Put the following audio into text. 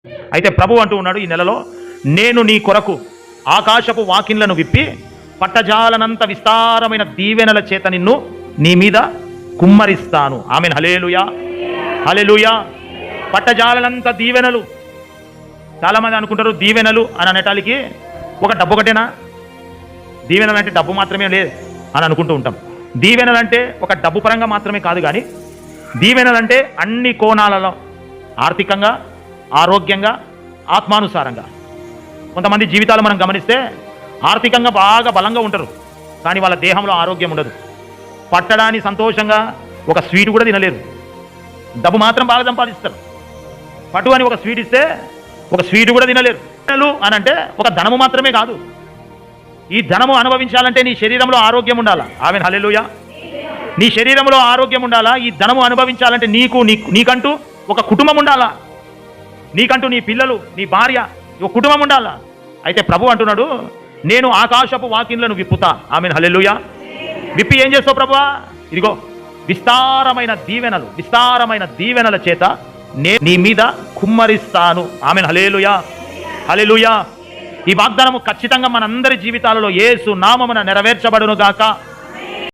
అయితే ప్రభు అంటూ ఉన్నాడు ఈ నెలలో, నేను నీ కొరకు ఆకాశపు వాకిన్లను విప్పి పట్టజాలనంత విస్తారమైన దీవెనల చేత నిన్ను నీ మీద కుమ్మరిస్తాను. ఆమెన్. హల్లెలూయా, హల్లెలూయా. పట్టజాలనంత దీవెనలు. చాలామంది అనుకుంటారు దీవెనలు అని అనేటానికి ఒక డబ్బు ఒకటేనా? దీవెనలు అంటే డబ్బు మాత్రమే లేదు అని అనుకుంటూ ఉంటాం. దీవెనలు అంటే ఒక డబ్బు పరంగా మాత్రమే కాదు, కానీ దీవెనలు అంటే అన్ని కోణాలలో, ఆర్థికంగా, ఆరోగ్యంగా, ఆత్మానుసారంగా. కొంతమంది జీవితాలు మనం గమనిస్తే ఆర్థికంగా బాగా బలంగా ఉంటారు, కానీ వాళ్ళ దేహంలో ఆరోగ్యం ఉండదు. పట్టడానికి సంతోషంగా ఒక స్వీట్ కూడా తినలేరు, డబ్బు మాత్రం బాగా సంపాదిస్తారు. పట్టు అని ఒక స్వీట్ ఇస్తే ఒక స్వీట్ కూడా తినలేరు. అని అంటే ఒక ధనము మాత్రమే కాదు, ఈ ధనము అనుభవించాలంటే నీ శరీరంలో ఆరోగ్యం ఉండాలా. ఆమెన్. హల్లెలూయా. నీ శరీరంలో ఆరోగ్యం ఉండాలా. ఈ ధనము అనుభవించాలంటే నీకంటూ ఒక కుటుంబం ఉండాలా. నీకంటూ నీ పిల్లలు, నీ భార్య, ఒక కుటుంబం ఉండాలా. అయితే ప్రభు అంటున్నాడు, నేను ఆకాశపు వాకిన్లను విప్పుతా. ఆమెన్. హల్లెలూయా. విప్పి ఏం చేస్తావు ప్రభువా? ఇదిగో విస్తారమైన దీవెనలు, విస్తారమైన దీవెనల చేత నేను నీ మీద కుమ్మరిస్తాను. ఆమెన్. హల్లెలూయా, హల్లెలూయా. ఈ వాగ్దానము ఖచ్చితంగా మనందరి జీవితాలలో యేసు నామమున నెరవేర్చబడును గాక.